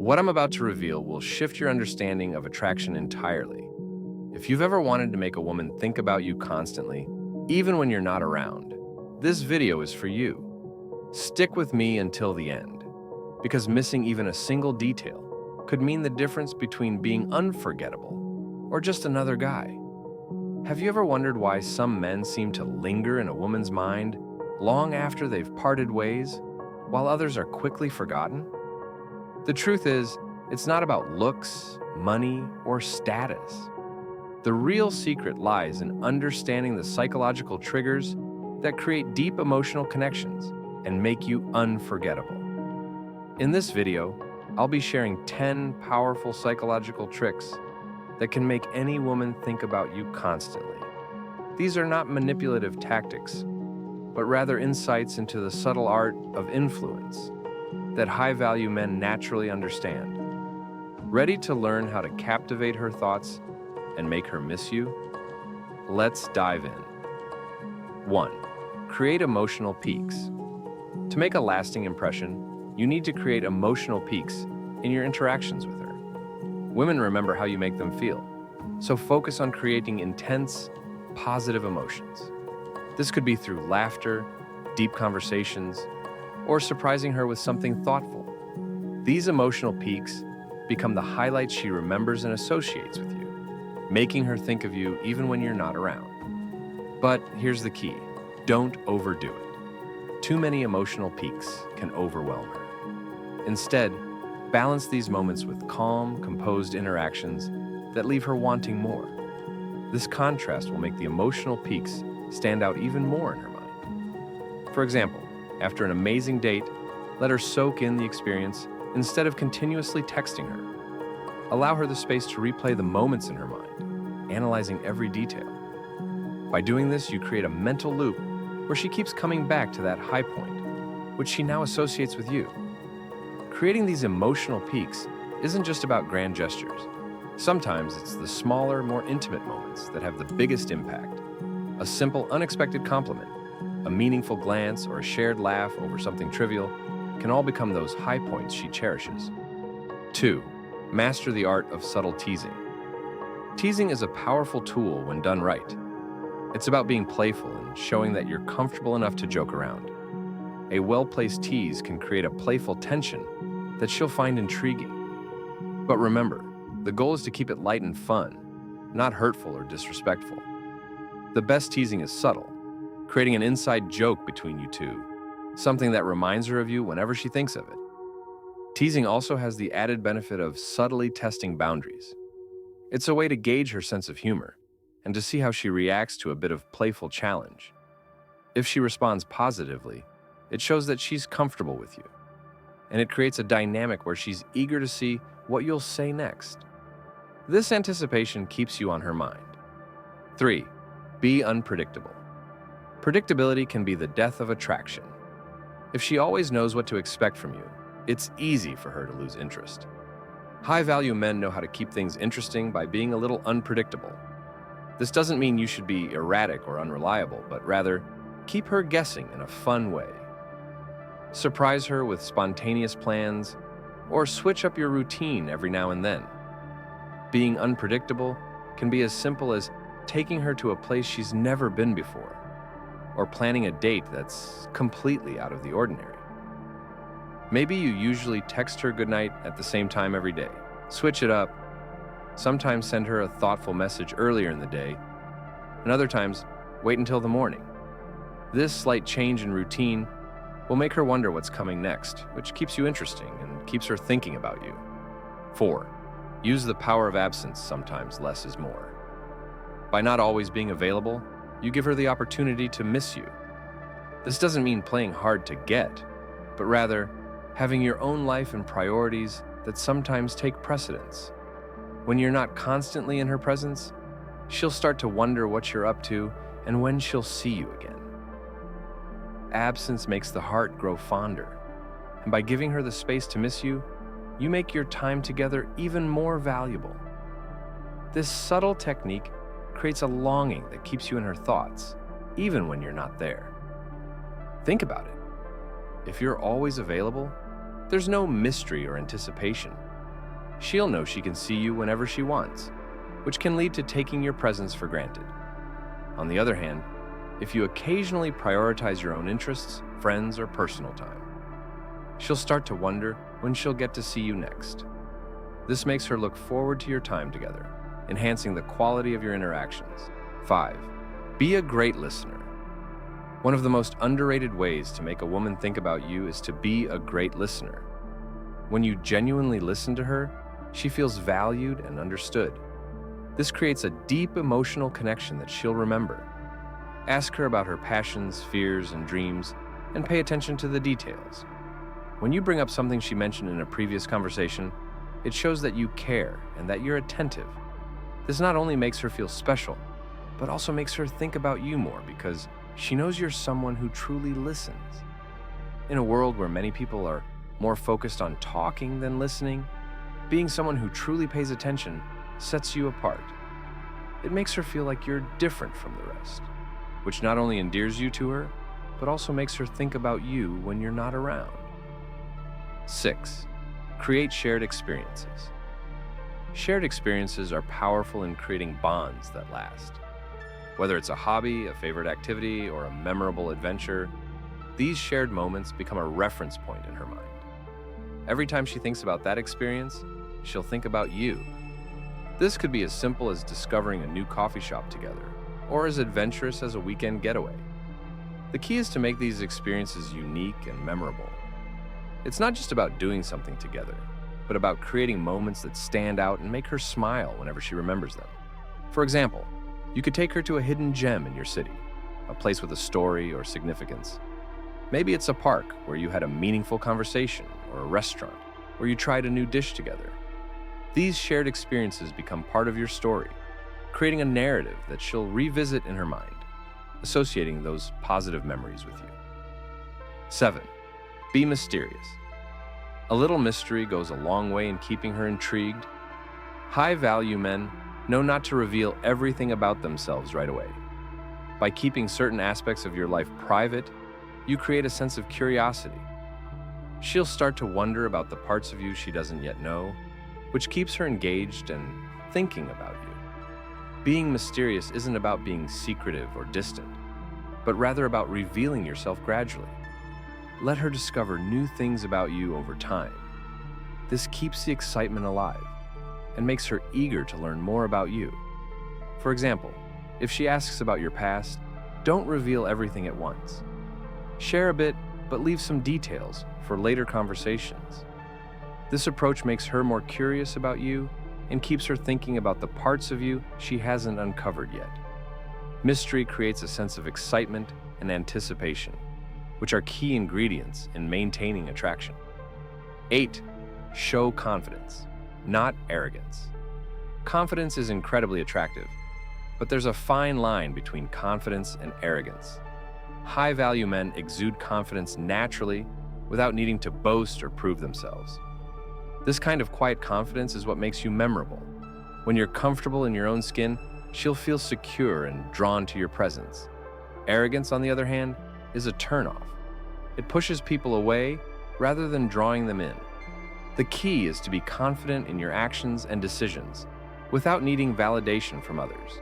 What I'm about to reveal will shift your understanding of attraction entirely. If you've ever wanted to make a woman think about you constantly, even when you're not around, this video is for you. Stick with me until the end, because missing even a single detail could mean the difference between being unforgettable or just another guy. Have you ever wondered why some men seem to linger in a woman's mind long after they've parted ways, while others are quickly forgotten? The truth is, it's not about looks, money, or status. The real secret lies in understanding the psychological triggers that create deep emotional connections and make you unforgettable. In this video, I'll be sharing 10 powerful psychological tricks that can make any woman think about you constantly. These are not manipulative tactics, but rather insights into the subtle art of influence that high-value men naturally understand. Ready to learn how to captivate her thoughts and make her miss you? Let's dive in. 1. Create emotional peaks. To make a lasting impression, you need to create emotional peaks in your interactions with her. Women remember how you make them feel, so focus on creating intense, positive emotions. This could be through laughter, deep conversations, or surprising her with something thoughtful. These emotional peaks become the highlights she remembers and associates with you, making her think of you even when you're not around. But here's the key: don't overdo it. Too many emotional peaks can overwhelm her. Instead, balance these moments with calm, composed interactions that leave her wanting more. This contrast will make the emotional peaks stand out even more in her mind. For example, after an amazing date, let her soak in the experience instead of continuously texting her. Allow her the space to replay the moments in her mind, analyzing every detail. By doing this, you create a mental loop where she keeps coming back to that high point, which she now associates with you. Creating these emotional peaks isn't just about grand gestures. Sometimes it's the smaller, more intimate moments that have the biggest impact. A simple, unexpected compliment, a meaningful glance, or a shared laugh over something trivial can all become those high points she cherishes. 2. Master the art of subtle teasing. Teasing is a powerful tool when done right. It's about being playful and showing that you're comfortable enough to joke around. A well-placed tease can create a playful tension that she'll find intriguing. But remember, the goal is to keep it light and fun, not hurtful or disrespectful. The best teasing is subtle, creating an inside joke between you two, something that reminds her of you whenever she thinks of it. Teasing also has the added benefit of subtly testing boundaries. It's a way to gauge her sense of humor and to see how she reacts to a bit of playful challenge. If she responds positively, it shows that she's comfortable with you, and it creates a dynamic where she's eager to see what you'll say next. This anticipation keeps you on her mind. 3. Be unpredictable. Predictability can be the death of attraction. If she always knows what to expect from you, it's easy for her to lose interest. High-value men know how to keep things interesting by being a little unpredictable. This doesn't mean you should be erratic or unreliable, but rather, keep her guessing in a fun way. Surprise her with spontaneous plans, or switch up your routine every now and then. Being unpredictable can be as simple as taking her to a place she's never been before, or planning a date that's completely out of the ordinary. Maybe you usually text her goodnight at the same time every day. Switch it up. Sometimes send her a thoughtful message earlier in the day, and other times, wait until the morning. This slight change in routine will make her wonder what's coming next, which keeps you interesting and keeps her thinking about you. 4. Use the power of absence. Sometimes less is more. By not always being available, you give her the opportunity to miss you. This doesn't mean playing hard to get, but rather having your own life and priorities that sometimes take precedence. When you're not constantly in her presence, she'll start to wonder what you're up to and when she'll see you again. Absence makes the heart grow fonder, and by giving her the space to miss you, you make your time together even more valuable. This subtle technique creates a longing that keeps you in her thoughts, even when you're not there. Think about it. If you're always available, there's no mystery or anticipation. she'll know she can see you whenever she wants, which can lead to taking your presence for granted. On the other hand, if you occasionally prioritize your own interests, friends, or personal time, she'll start to wonder when she'll get to see you next. This makes her look forward to your time together, enhancing the quality of your interactions. 5. Be a great listener. One of the most underrated ways to make a woman think about you is to be a great listener. When you genuinely listen to her, she feels valued and understood. This creates a deep emotional connection that she'll remember. Ask her about her passions, fears, and dreams, and pay attention to the details. When you bring up something she mentioned in a previous conversation, it shows that you care and that you're attentive. This not only makes her feel special, but also makes her think about you more because she knows you're someone who truly listens. In a world where many people are more focused on talking than listening, being someone who truly pays attention sets you apart. It makes her feel like you're different from the rest, which not only endears you to her, but also makes her think about you when you're not around. 6. Create shared experiences. Shared experiences are powerful in creating bonds that last. Whether it's a hobby, a favorite activity, or a memorable adventure, these shared moments become a reference point in her mind. Every time she thinks about that experience, she'll think about you. This could be as simple as discovering a new coffee shop together, or as adventurous as a weekend getaway. The key is to make these experiences unique and memorable. It's not just about doing something together, but about creating moments that stand out and make her smile whenever she remembers them. For example, you could take her to a hidden gem in your city, a place with a story or significance. Maybe it's a park where you had a meaningful conversation, or a restaurant where you tried a new dish together. These shared experiences become part of your story, creating a narrative that she'll revisit in her mind, associating those positive memories with you. 7. Be mysterious. A little mystery goes a long way in keeping her intrigued. High-value men know not to reveal everything about themselves right away. By keeping certain aspects of your life private, you create a sense of curiosity. She'll start to wonder about the parts of you she doesn't yet know, which keeps her engaged and thinking about you. Being mysterious isn't about being secretive or distant, but rather about revealing yourself gradually. Let her discover new things about you over time. This keeps the excitement alive and makes her eager to learn more about you. For example, if she asks about your past, don't reveal everything at once. Share a bit, but leave some details for later conversations. This approach makes her more curious about you and keeps her thinking about the parts of you she hasn't uncovered yet. Mystery creates a sense of excitement and anticipation, which are key ingredients in maintaining attraction. 8. Show confidence, not arrogance. Confidence is incredibly attractive, but there's a fine line between confidence and arrogance. High-value men exude confidence naturally without needing to boast or prove themselves. This kind of quiet confidence is what makes you memorable. When you're comfortable in your own skin, she'll feel secure and drawn to your presence. Arrogance, on the other hand, is a turnoff. It pushes people away rather than drawing them in. The key is to be confident in your actions and decisions without needing validation from others.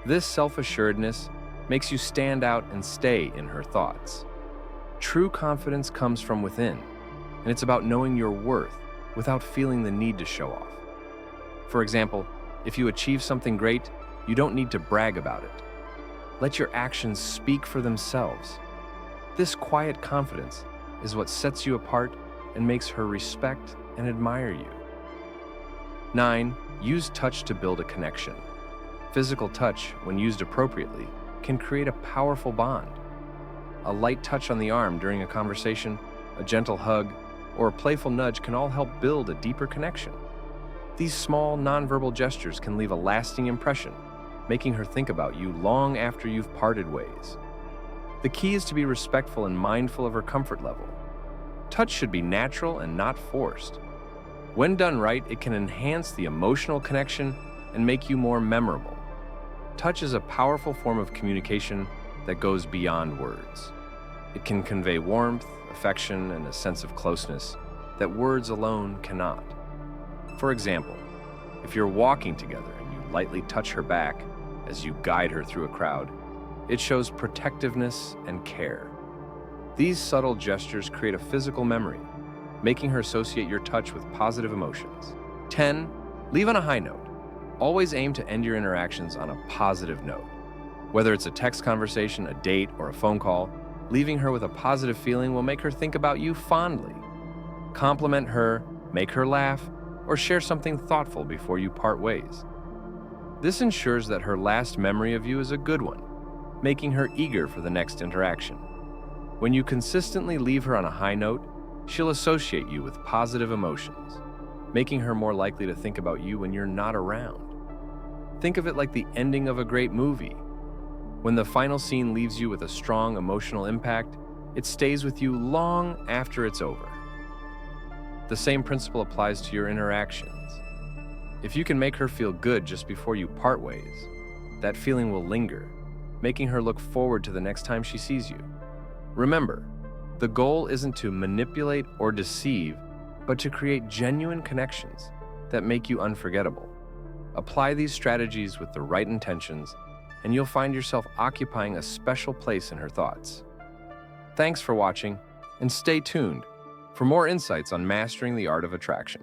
This self-assuredness makes you stand out and stay in her thoughts. True confidence comes from within, and it's about knowing your worth without feeling the need to show off. For example, if you achieve something great, you don't need to brag about it. Let your actions speak for themselves. This quiet confidence is what sets you apart and makes her respect and admire you. 9. Use touch to build a connection. Physical touch, when used appropriately, can create a powerful bond. A light touch on the arm during a conversation, a gentle hug, or a playful nudge can all help build a deeper connection. These small, nonverbal gestures can leave a lasting impression, making her think about you long after you've parted ways. The key is to be respectful and mindful of her comfort level. Touch should be natural and not forced. When done right, it can enhance the emotional connection and make you more memorable. Touch is a powerful form of communication that goes beyond words. It can convey warmth, affection, and a sense of closeness that words alone cannot. For example, if you're walking together and you lightly touch her back as you guide her through a crowd, it shows protectiveness and care. These subtle gestures create a physical memory, making her associate your touch with positive emotions. 10. Leave on a high note. Always aim to end your interactions on a positive note. Whether it's a text conversation, a date, or a phone call, leaving her with a positive feeling will make her think about you fondly. Compliment her, make her laugh, or share something thoughtful before you part ways. This ensures that her last memory of you is a good one, making her eager for the next interaction. When you consistently leave her on a high note, she'll associate you with positive emotions, making her more likely to think about you when you're not around. Think of it like the ending of a great movie. When the final scene leaves you with a strong emotional impact, it stays with you long after it's over. The same principle applies to your interactions. If you can make her feel good just before you part ways, that feeling will linger, making her look forward to the next time she sees you. Remember, the goal isn't to manipulate or deceive, but to create genuine connections that make you unforgettable. Apply these strategies with the right intentions, and you'll find yourself occupying a special place in her thoughts. Thanks for watching, and stay tuned for more insights on mastering the art of attraction.